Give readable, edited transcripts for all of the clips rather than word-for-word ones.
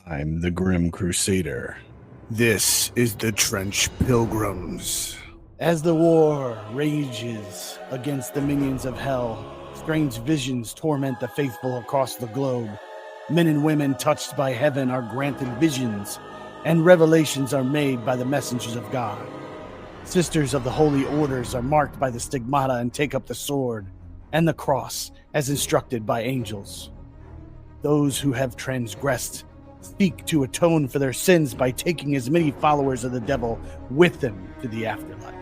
I'm the Grim Crusader. This is the Trench Pilgrims. As the war rages against the minions of hell, strange visions torment the faithful across the globe. Men and women touched by heaven are granted visions, and revelations are made by the messengers of God. Sisters of the holy orders are marked by the stigmata and take up the sword and the cross as instructed by angels. Those who have transgressed seek to atone for their sins by taking as many followers of the devil with them to the afterlife.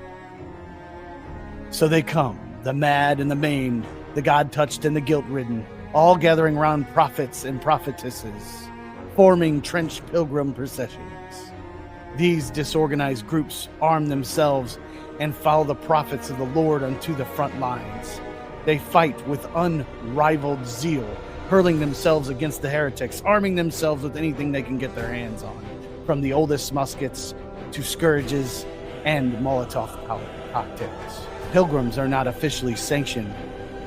So they come, the mad and the maimed, the God-touched and the guilt-ridden, all gathering round prophets and prophetesses, forming trench pilgrim processions. These disorganized groups arm themselves and follow the prophets of the Lord unto the front lines. They fight with unrivaled zeal, hurling themselves against the heretics, arming themselves with anything they can get their hands on, from the oldest muskets to scourges and Molotov cocktails. Pilgrims are not officially sanctioned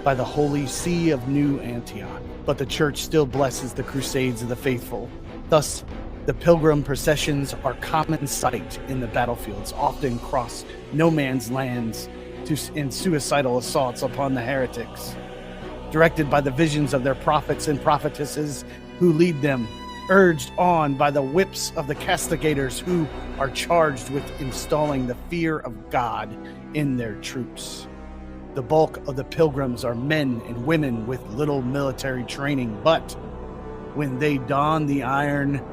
by the Holy See of New Antioch, but the church still blesses the crusades of the faithful. Thus, the pilgrim processions are common sight in the battlefields, often cross no man's lands in suicidal assaults upon the heretics. Directed by the visions of their prophets and prophetesses who lead them, urged on by the whips of the castigators who are charged with installing the fear of God in their troops. The bulk of the pilgrims are men and women with little military training, but when they don the iron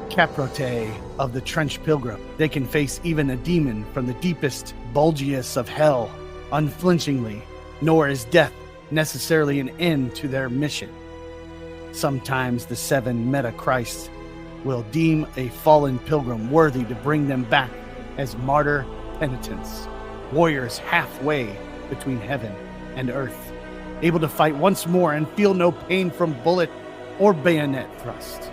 capote of the trench pilgrim, they can face even a demon from the deepest, bulgiest of hell unflinchingly, nor is death necessarily an end to their mission. Sometimes the seven Meta-Christ will deem a fallen pilgrim worthy to bring them back as martyr penitents, warriors halfway between heaven and earth, able to fight once more and feel no pain from bullet or bayonet thrust.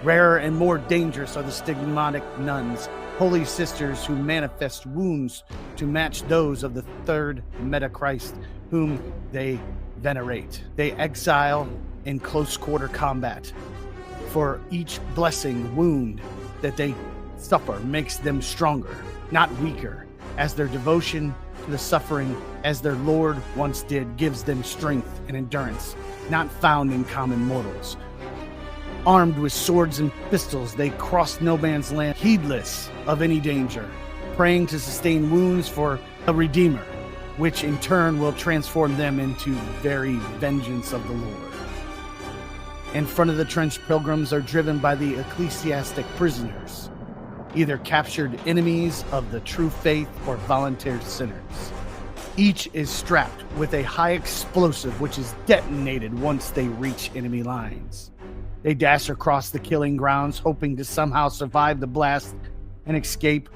Rarer and more dangerous are the stigmatic nuns, holy sisters who manifest wounds to match those of the third Meta-Christ whom they venerate. They exile in close quarter combat. For each blessing wound that they suffer makes them stronger, not weaker, as their devotion to the suffering as their Lord once did gives them strength and endurance, not found in common mortals. Armed with swords and pistols, they cross no man's land, heedless of any danger, praying to sustain wounds for a Redeemer, which in turn will transform them into very vengeance of the Lord. In front of the trench pilgrims are driven by the ecclesiastic prisoners, either captured enemies of the true faith or volunteer sinners. Each is strapped with a high explosive which is detonated once they reach enemy lines. They dash across the killing grounds, hoping to somehow survive the blast and escape,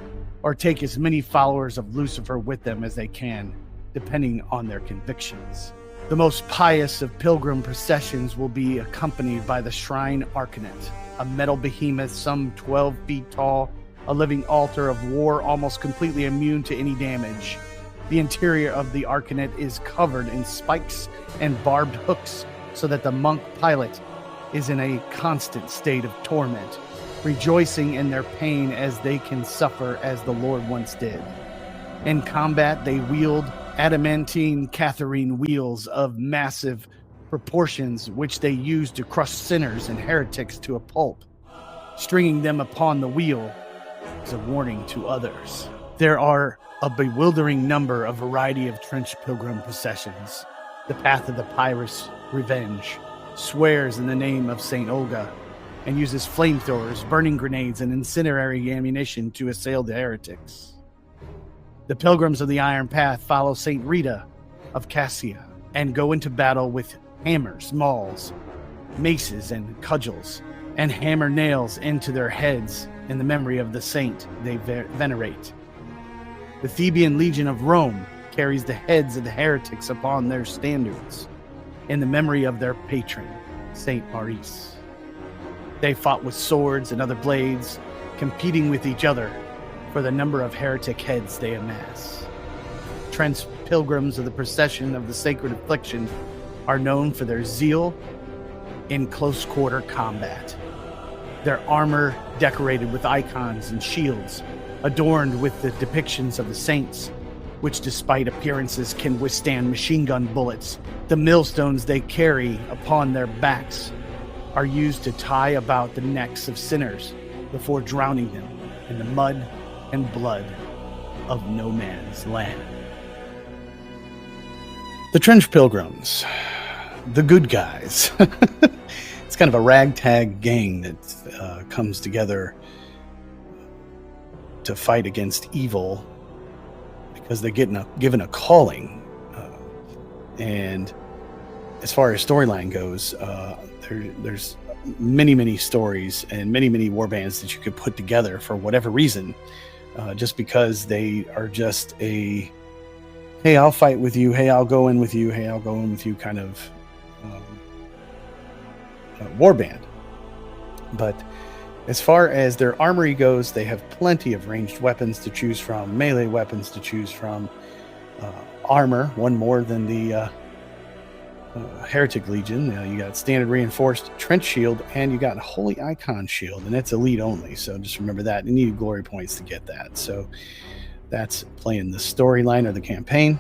or take as many followers of Lucifer with them as they can, depending on their convictions. The most pious of pilgrim processions will be accompanied by the Shrine Arcanet, a metal behemoth some 12 feet tall, a living altar of war almost completely immune to any damage. The interior of the Arcanet is covered in spikes and barbed hooks so that the monk pilot is in a constant state of torment, rejoicing in their pain as they can suffer as the Lord once did. In combat, they wield adamantine Catherine wheels of massive proportions, which they use to crush sinners and heretics to a pulp. Stringing them upon the wheel is a warning to others. There are a bewildering number of variety of trench pilgrim processions. The path of the Pyrrhus Revenge swears in the name of Saint Olga and uses flamethrowers, burning grenades, and incendiary ammunition to assail the heretics. The Pilgrims of the Iron Path follow Saint Rita of Cassia and go into battle with hammers, mauls, maces, and cudgels, and hammer nails into their heads in the memory of the saint they venerate. The Theban Legion of Rome carries the heads of the heretics upon their standards in the memory of their patron, Saint Maurice. They fought with swords and other blades, competing with each other for the number of heretic heads they amass. Trench pilgrims of the procession of the Sacred Affliction are known for their zeal in close quarter combat. their armor decorated with icons and shields, adorned with the depictions of the saints, which despite appearances can withstand machine gun bullets. The millstones they carry upon their backs are used to tie about the necks of sinners before drowning them in the mud and blood of no man's land. The Trench Pilgrims, the good guys. It's kind of a ragtag gang that comes together to fight against evil because they're given a calling. And as far as storyline goes, there's many stories and many war bands that you could put together for whatever reason, just because they are just a, hey, I'll fight with you, hey, I'll go in with you, hey, I'll go in with you kind of war band. But as far as their armory goes, they have plenty of ranged weapons to choose from, melee weapons to choose from, armor, one more than the Heretic Legion. You got standard reinforced trench shield, and you got holy icon shield, and it's elite only, so just remember that. You need glory points to get that. So that's playing the storyline or the campaign.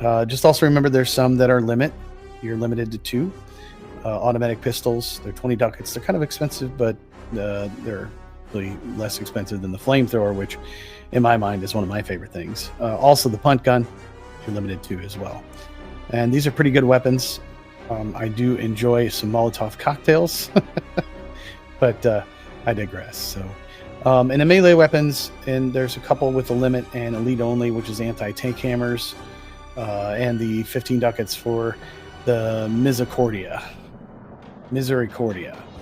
Just also remember there's some that are you're limited to 2 automatic pistols. They're 20 ducats. They're kind of expensive, but they're really less expensive than the flamethrower, which in my mind is one of my favorite things. Also the punt gun, you're limited to as well. And these are pretty good weapons. I do enjoy some Molotov cocktails, but I digress. So, and the melee weapons, and there's a couple with a limit and elite only, which is anti-tank hammers, and the 15 ducats for the Misericordia.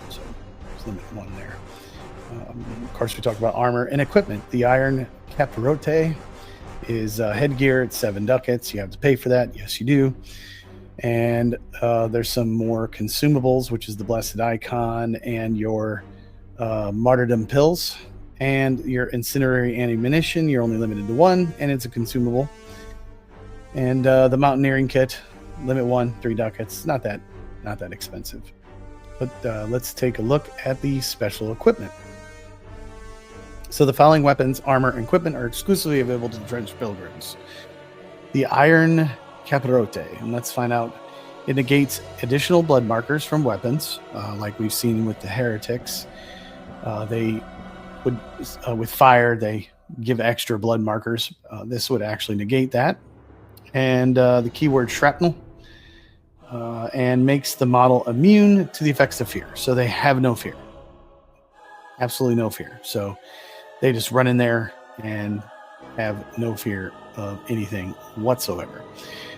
So there's limit 1 there. Of course, we talked about armor and equipment. The iron capirote is headgear at 7 ducats. You have to pay for that. Yes, you do. And there's some more consumables, which is the blessed icon and your martyrdom pills and your incendiary ammunition. You're only limited to 1, and it's a consumable. And the mountaineering kit, limit 1, 3 ducats. Not that expensive. But let's take a look at the special equipment. So the following weapons, armor, and equipment are exclusively available to the Trench Pilgrims. The Iron Capirote, and let's find out. It negates additional blood markers from weapons, like we've seen with the heretics. They would, with fire, they give extra blood markers. This would actually negate that. And the keyword shrapnel, and makes the model immune to the effects of fear. So they have no fear. Absolutely no fear. So they just run in there and have no fear of anything whatsoever.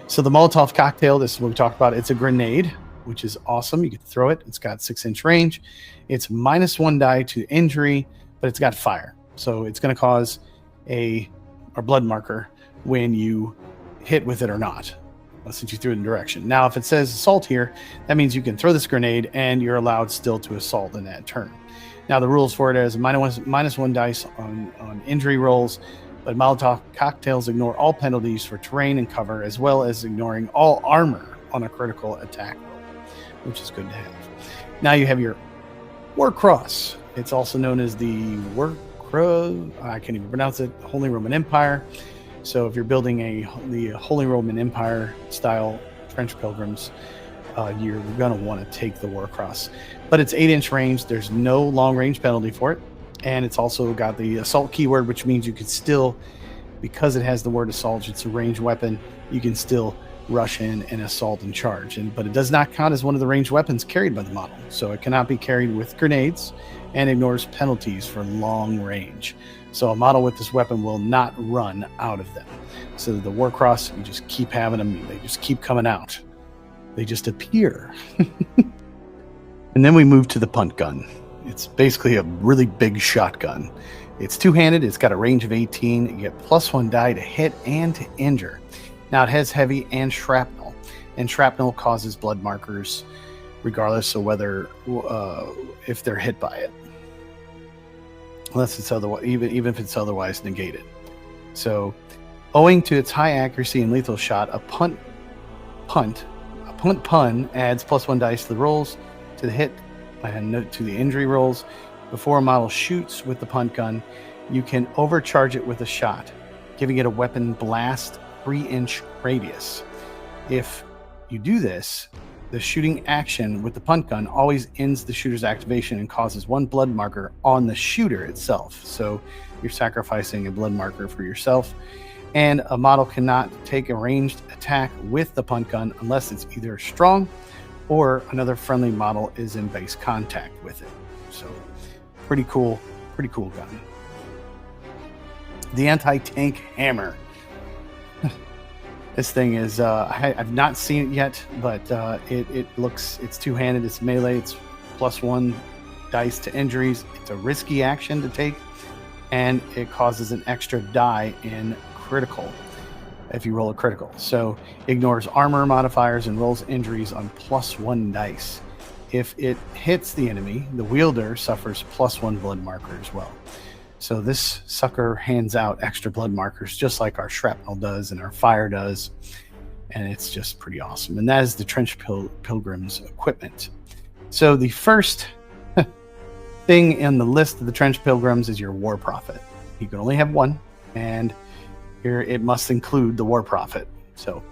So the Molotov cocktail, this is what we talked about. It's a grenade, which is awesome. You can throw it. It's got 6-inch range. It's -1 die to injury, but it's got fire. So it's going to cause a blood marker when you hit with it or not, since you threw it in direction. Now, if it says assault here, that means you can throw this grenade and you're allowed still to assault in that turn. Now, the rules for it is -1 dice on injury rolls, but Molotov cocktails ignore all penalties for terrain and cover, as well as ignoring all armor on a critical attack roll, which is good to have. Now you have your War Cross. It's also known as the I can't even pronounce it, Holy Roman Empire. So if you're building the Holy Roman Empire style Trench Pilgrims, you're going to want to take the War Cross. But it's 8-inch range. There's no long range penalty for it. And it's also got the assault keyword, which means you could still, because it has the word assault, it's a ranged weapon, you can still rush in and assault and charge. But it does not count as one of the ranged weapons carried by the model. So it cannot be carried with grenades and ignores penalties for long range. So a model with this weapon will not run out of them. So the War Cross, you just keep having them. They just keep coming out. They just appear. And then we move to the punt gun. It's basically a really big shotgun. It's two-handed. It's got a range of 18. You get +1 die to hit and to injure. Now it has heavy and shrapnel. And shrapnel causes blood markers regardless of whether if they're hit by it. Unless it's otherwise, even if it's otherwise negated. So, owing to its high accuracy and lethal shot, a punt pun adds +1 dice to the rolls, to the hit, and to the injury rolls. Before a model shoots with the punt gun, you can overcharge it with a shot, giving it a weapon blast 3-inch radius. If you do this, the shooting action with the punt gun always ends the shooter's activation and causes 1 blood marker on the shooter itself. So you're sacrificing a blood marker for yourself. And a model cannot take a ranged attack with the punt gun unless it's either strong or another friendly model is in base contact with it. So pretty cool gun. The anti-tank hammer. This thing is, I've not seen it yet, but it's two-handed, it's melee, it's +1 dice to injuries. It's a risky action to take, and it causes an extra die in critical if you roll a critical. So ignores armor modifiers and rolls injuries on +1 dice. If it hits the enemy, the wielder suffers +1 blood marker as well. So this sucker hands out extra blood markers just like our shrapnel does and our fire does. And it's just pretty awesome. And that is the Trench Pilgrims equipment. So the first thing in the list of the Trench Pilgrims is your War Prophet. You can only have one, and here it must include the War Prophet. So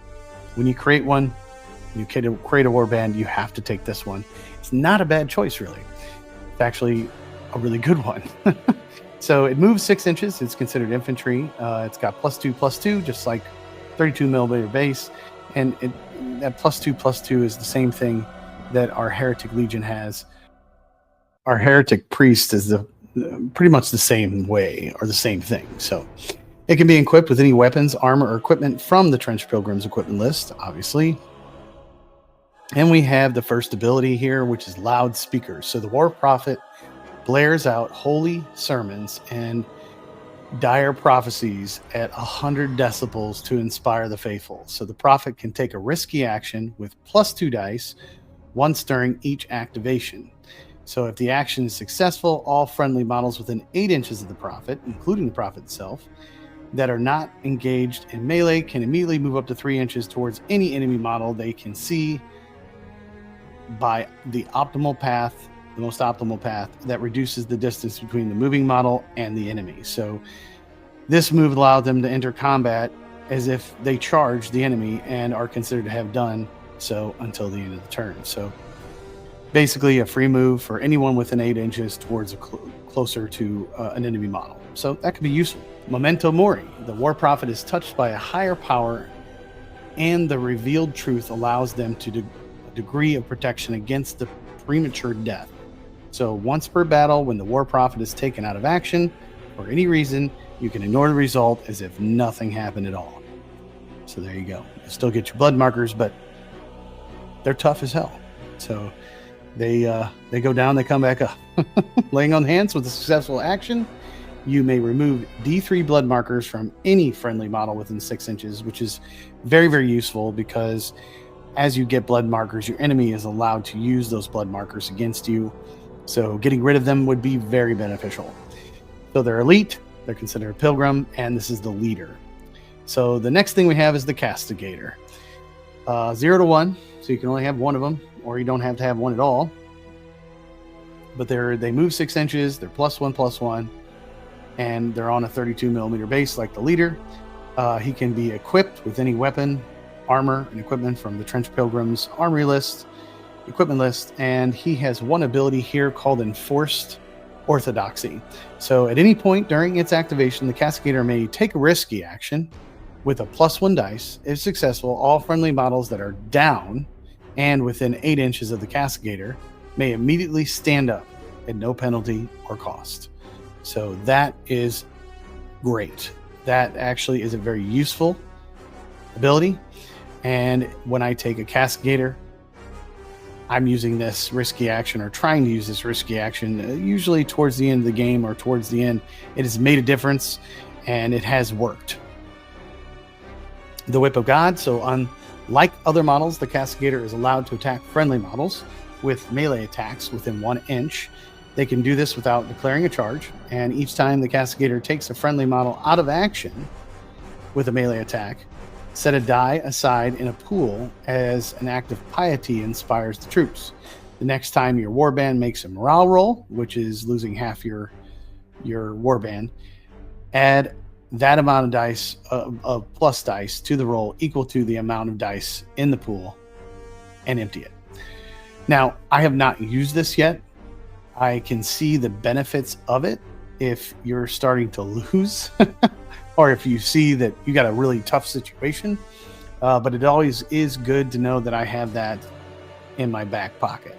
when you create one, you create a warband, you have to take this one. It's not a bad choice, really. It's actually a really good one. So it moves 6 inches. It's considered infantry. It's got +2/+2, just like 32mm base. And that +2/+2 is the same thing that our Heretic Legion has. Our Heretic Priest is pretty much the same way, or the same thing. So it can be equipped with any weapons, armor, or equipment from the Trench Pilgrims equipment list, obviously. And we have the first ability here, which is loudspeakers. So the War Prophet blares out holy sermons and dire prophecies at 100 decibels to inspire the faithful. So the prophet can take a risky action with +2 dice once during each activation. So if the action is successful, all friendly models within 8 inches of the prophet, including the prophet itself, that are not engaged in melee can immediately move up to 3 inches towards any enemy model they can see by the most optimal path that reduces the distance between the moving model and the enemy. So this move allowed them to enter combat as if they charge the enemy and are considered to have done so until the end of the turn. So basically a free move for anyone within 8 inches towards closer to an enemy model. So that could be useful. Memento Mori. The War Prophet is touched by a higher power, and the revealed truth allows them to a degree of protection against the premature death. So once per battle, when the War Prophet is taken out of action for any reason, you can ignore the result as if nothing happened at all. So there you go. You still get your blood markers, but they're tough as hell. So they go down, they come back up. Laying on hands with a successful action, you may remove D3 blood markers from any friendly model within 6 inches, which is very, very useful because as you get blood markers, your enemy is allowed to use those blood markers against you. So getting rid of them would be very beneficial. So they're elite, they're considered a pilgrim, and this is the leader. So the next thing we have is the castigator. 0 to 1, so you can only have one of them, or you don't have to have one at all. But they move 6 inches, they're +1/+1, and they're on a 32mm base like the leader. He can be equipped with any weapon, armor, and equipment from the Trench Pilgrims armory list, equipment list, and he has one ability here called Enforced Orthodoxy. So at any point during its activation, the castigator may take a risky action with a +1 dice. If successful, all friendly models that are down and within 8 inches of the castigator may immediately stand up at no penalty or cost. So that is great. That actually is a very useful ability. And when I take a castigator, I'm using this risky action, or trying to use this risky action, usually towards the end of the game or towards the end. It has made a difference, and it has worked. The Whip of God. So unlike other models, the castigator is allowed to attack friendly models with melee attacks within 1 inch. They can do this without declaring a charge, and each time the castigator takes a friendly model out of action with a melee attack, set a die aside in a pool as an act of piety inspires the troops. The next time your warband makes a morale roll, which is losing half your warband, add that amount of dice of plus dice to the roll equal to the amount of dice in the pool and empty it. Now, I have not used this yet. I can see the benefits of it if you're starting to lose or if you see that you got a really tough situation. But it always is good to know that I have that in my back pocket.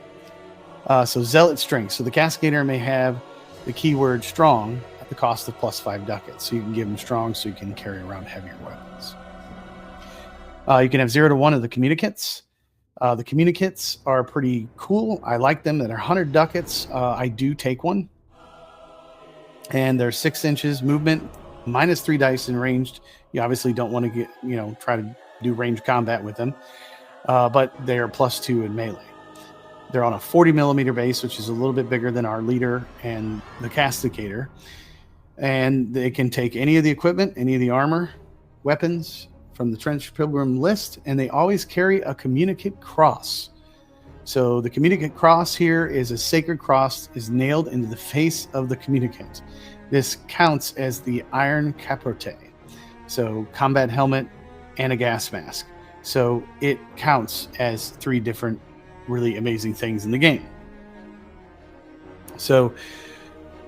So Zealot Strength. So the Cascador may have the keyword strong at the cost of +5 ducats. So you can give them strong so you can carry around heavier weapons. You can have 0 to 1 of the communicates. The communicates are pretty cool. I like them. They're 100 ducats. I do take one. And they're 6 inches movement, -3 dice in ranged. You obviously don't want to try to do ranged combat with them. But they're +2 in melee. They're on a 40 millimeter base, which is a little bit bigger than our leader and the Castigator. And they can take any of the equipment, any of the armor, weapons from the Trench Pilgrim list, and they always carry a communicate cross. So the communicate cross here is a sacred cross is nailed into the face of the communicant. This counts as the iron capote. So combat helmet and a gas mask. So it counts as 3 different really amazing things in the game. So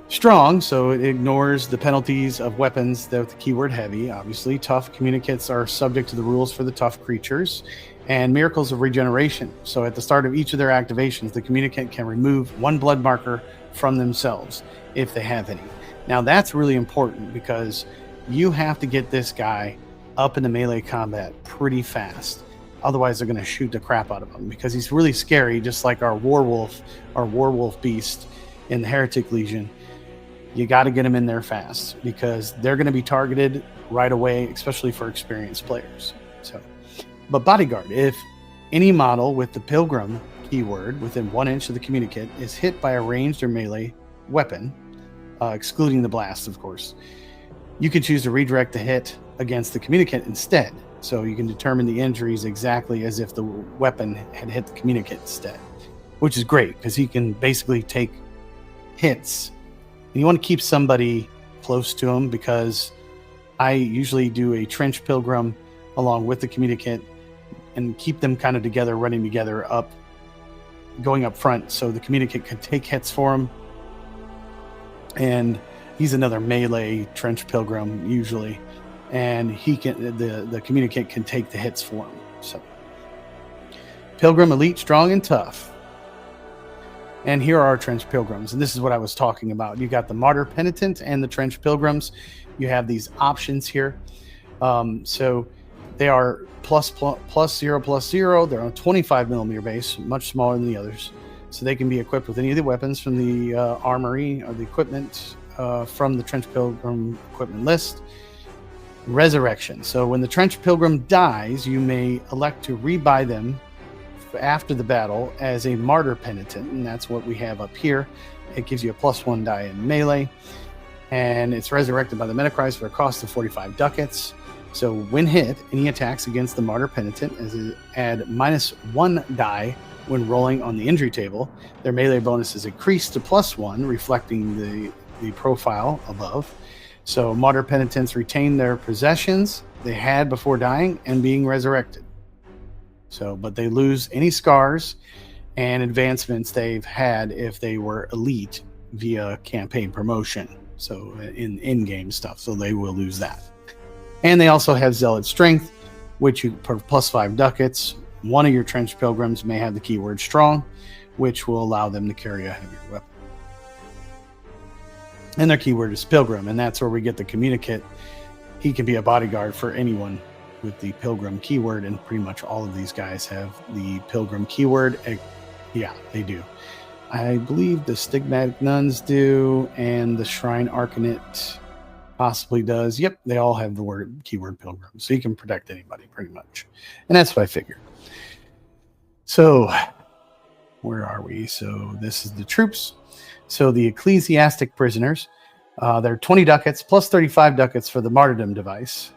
strong, so it ignores the penalties of weapons with the keyword heavy. Obviously, tough communicates are subject to the rules for the tough creatures, and miracles of regeneration. So at the start of each of their activations, the communicant can remove 1 blood marker from themselves if they have any. Now that's really important because you have to get this guy up into melee combat pretty fast. Otherwise, they're going to shoot the crap out of him because he's really scary, just like our werewolf beast in the Heretic Legion. You got to get them in there fast because they're going to be targeted right away, especially for experienced players. But Bodyguard, if any model with the Pilgrim keyword within 1 inch of the communicant is hit by a ranged or melee weapon, excluding the blast, of course, you can choose to redirect the hit against the communicant instead. So you can determine the injuries exactly as if the weapon had hit the communicant instead, which is great because he can basically take hits. And you want to keep somebody close to him because I usually do a Trench Pilgrim along with the communicant and keep them kind of together, running together going up front. So the communicant can take hits for him. And he's another melee Trench Pilgrim usually. And he can the communicant can take the hits for him. So Pilgrim Elite, strong and tough. And here are our Trench Pilgrims. And this is what I was talking about. You got the Martyr Penitent and the Trench Pilgrims. You have these options here. So they are +0/+0. They're on a 25 millimeter base, much smaller than the others. So they can be equipped with any of the weapons from the armory or the equipment from the Trench Pilgrim equipment list. Resurrection. So when the Trench Pilgrim dies, you may elect to rebuy them after the battle as a Martyr Penitent, and that's what we have up here. It gives you a +1 die in melee, and it's resurrected by the Metacries for a cost of 45 ducats. So when hit, any attacks against the Martyr Penitent add -1 die when rolling on the injury table. Their melee bonus is increased to +1, reflecting the profile above. So Martyr Penitents retain their possessions they had before dying and being resurrected. But they lose any scars and advancements they've had if they were elite via campaign promotion. So in-game stuff. So they will lose that. And they also have Zealot Strength, which you for +5 ducats. One of your Trench Pilgrims may have the keyword strong, which will allow them to carry a heavier weapon. And their keyword is Pilgrim, and that's where we get the communicant. He can be a bodyguard for anyone with the Pilgrim keyword, and pretty much all of these guys have the Pilgrim keyword. Yeah, they do. I believe the Stigmatic Nuns do, and the Shrine Arcanate possibly does. Yep, they all have the keyword Pilgrim, so you can protect anybody pretty much. And that's what I figured. So where are we? So this is the troops. So the ecclesiastic prisoners, they're 20 ducats plus 35 ducats for the martyrdom device,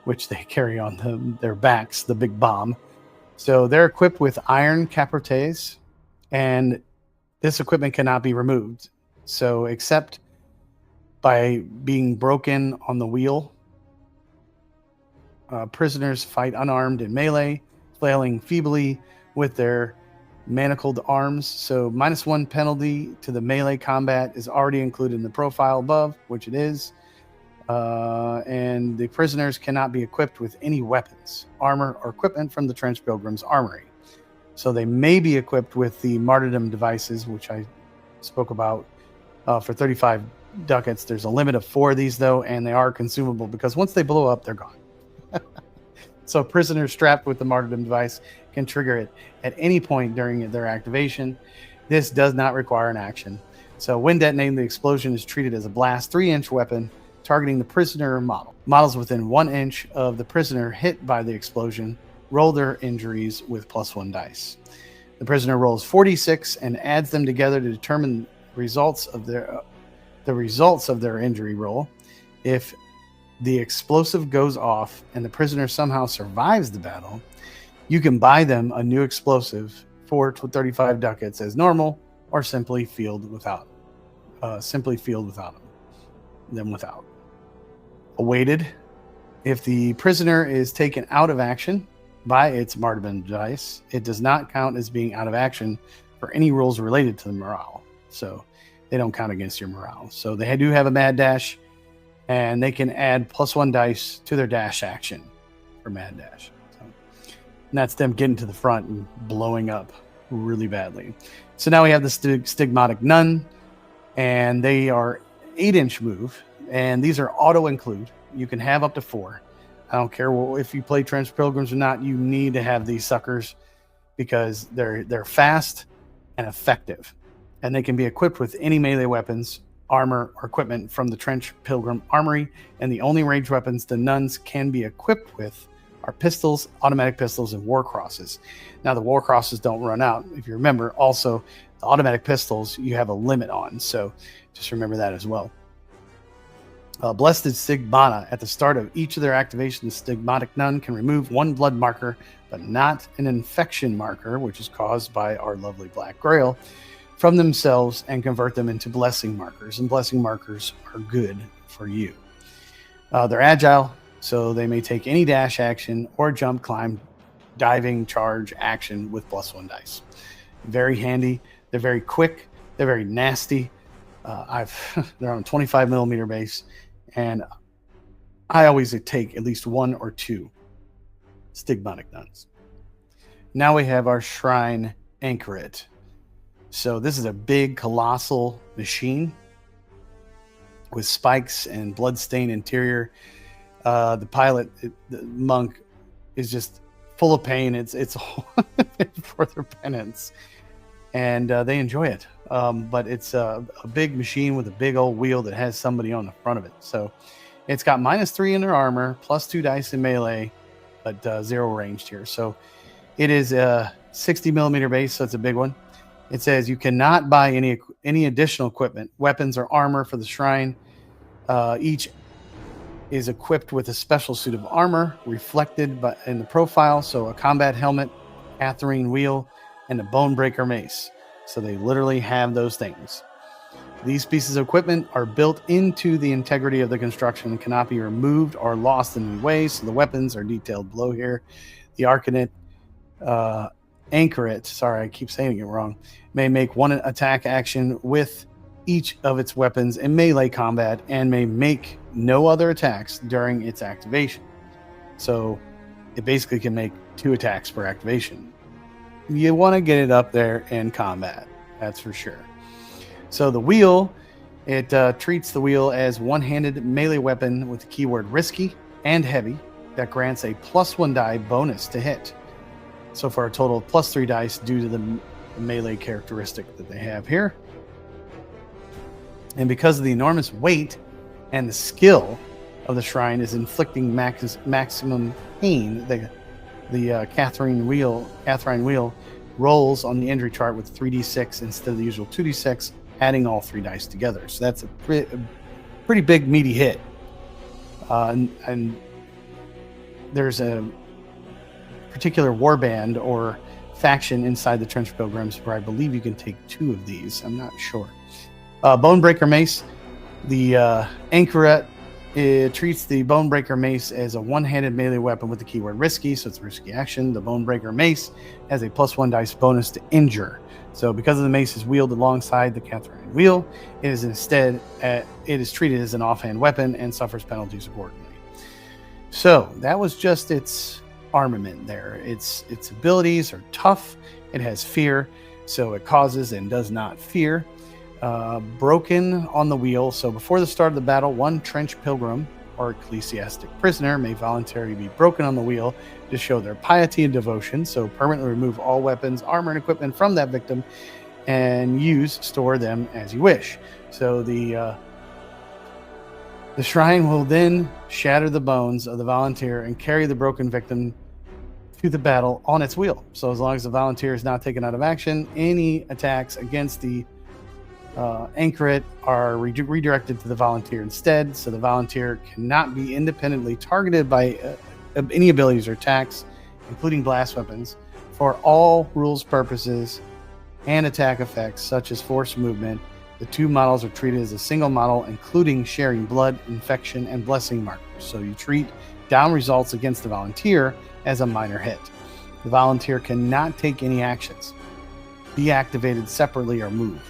which they carry on their backs, the big bomb. So they're equipped with iron capotes and this equipment cannot be removed. So, except by being broken on the wheel, prisoners fight unarmed in melee, flailing feebly with their manacled arms. So, -1 penalty to the melee combat is already included in the profile above, which it is. And the prisoners cannot be equipped with any weapons, armor, or equipment from the Trench Pilgrims armory. So they may be equipped with the martyrdom devices, which I spoke about for 35 ducats. There's a limit of 4 of these, though, and they are consumable because once they blow up, they're gone. So prisoners strapped with the martyrdom device can trigger it at any point during their activation. This does not require an action. So when detonating, the explosion is treated as a blast 3-inch weapon targeting the prisoner model. Models within 1 inch of the prisoner hit by the explosion roll their injuries with +1 dice. The prisoner rolls 46 and adds them together to determine the results of their injury roll. If the explosive goes off and the prisoner somehow survives the battle, you can buy them a new explosive for 35 ducats as normal, or simply field without them without. Awaited. If the prisoner is taken out of action by its martyrdom dice, it does not count as being out of action for any rules related to the morale. So they don't count against your morale. So they do have a mad dash, and they can add +1 dice to their dash action for mad dash. So, and that's them getting to the front and blowing up really badly. So now we have the Stigmatic Nun, and they are 8-inch move, and these are auto include. You can have up to 4. I don't care if you play Trench Pilgrims or not. You need to have these suckers because they're fast and effective, and they can be equipped with any melee weapons, armor, or equipment from the Trench Pilgrim armory. And the only ranged weapons the nuns can be equipped with are pistols, automatic pistols, and war crosses. Now the war crosses don't run out. If you remember, also the automatic pistols you have a limit on, so just remember that as well. Blessed Stigmata. At the start of each of their activations, the Stigmatic Nun can remove 1 blood marker, but not an infection marker, which is caused by our lovely Black Grail, from themselves and convert them into blessing markers. And blessing markers are good for you. They're agile, so they may take any dash action or jump, climb, diving, charge action with +1 dice. Very handy. They're very quick. They're very nasty. They're on a 25 millimeter base, and I always take at least 1 or 2 Stigmatic Nuns. Now we have our Shrine Anchoret. So this is a big, colossal machine with spikes and bloodstained interior. The pilot, the monk, is just full of pain. It's for their penance, and they enjoy it. But it's a big machine with a big old wheel that has somebody on the front of it. So it's got -3 in their armor, +2 dice in melee, but 0 ranged here. So it is a 60 millimeter base, so it's a big one. It says you cannot buy any additional equipment, weapons, or armor for the shrine. Each is equipped with a special suit of armor reflected in the profile. So a combat helmet, Catherine wheel, and a Bonebreaker mace. So they literally have those things. These pieces of equipment are built into the integrity of the construction and cannot be removed or lost in any way. So the weapons are detailed below here. The Anchoret, sorry, I keep saying it wrong, may make 1 attack action with each of its weapons in melee combat and may make no other attacks during its activation. So it basically can make 2 attacks per activation. You want to get it up there in combat, that's for sure. So the wheel, it treats the wheel as one-handed melee weapon with the keyword risky and heavy that grants a +1 die bonus to hit. So for a total of +3 dice due to the melee characteristic that they have here. And because of the enormous weight and the skill of the shrine is inflicting maximum pain, the Catherine wheel rolls on the injury chart with 3d6 instead of the usual 2d6, adding all 3 dice together. So that's a pretty big meaty hit. And there's a particular warband or faction inside the Trench Pilgrims, where I believe you can take 2 of these. I'm not sure. Bonebreaker Mace. The Anchoret, it treats the Bonebreaker Mace as a one-handed melee weapon with the keyword risky, so it's a risky action. The Bonebreaker Mace has a +1 dice bonus to injure. So because of the mace is wielded alongside the Catherine wheel, it is treated as an offhand weapon and suffers penalties accordingly. So that was just its armament there. Its abilities are tough. It has fear, so it causes and does not fear. Broken on the wheel. So before the start of the battle, 1 Trench Pilgrim or ecclesiastic prisoner may voluntarily be broken on the wheel to show their piety and devotion. So permanently remove all weapons, armor, and equipment from that victim and store them as you wish. So the shrine will then shatter the bones of the volunteer and carry the broken victim to the battle on its wheel. So as long as the volunteer is not taken out of action, any attacks against the Anchoret are redirected to the volunteer instead, so the volunteer cannot be independently targeted by any abilities or attacks, including blast weapons, for all rules purposes and attack effects such as force movement. The 2 models are treated as a single model, including sharing blood, infection, and blessing markers. So you treat down results against the volunteer as a minor hit. The volunteer cannot take any actions, be activated separately, or move,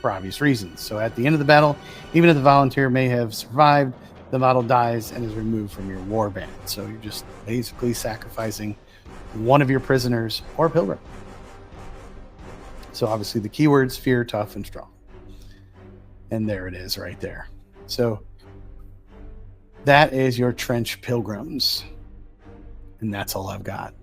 for obvious reasons. So at the end of the battle, even if the volunteer may have survived, the model dies and is removed from your warband. So you're just basically sacrificing one of your prisoners or pilgrim. So obviously the keywords: fear, tough, and strong. And there it is right there. So that is your Trench Pilgrims. And that's all I've got.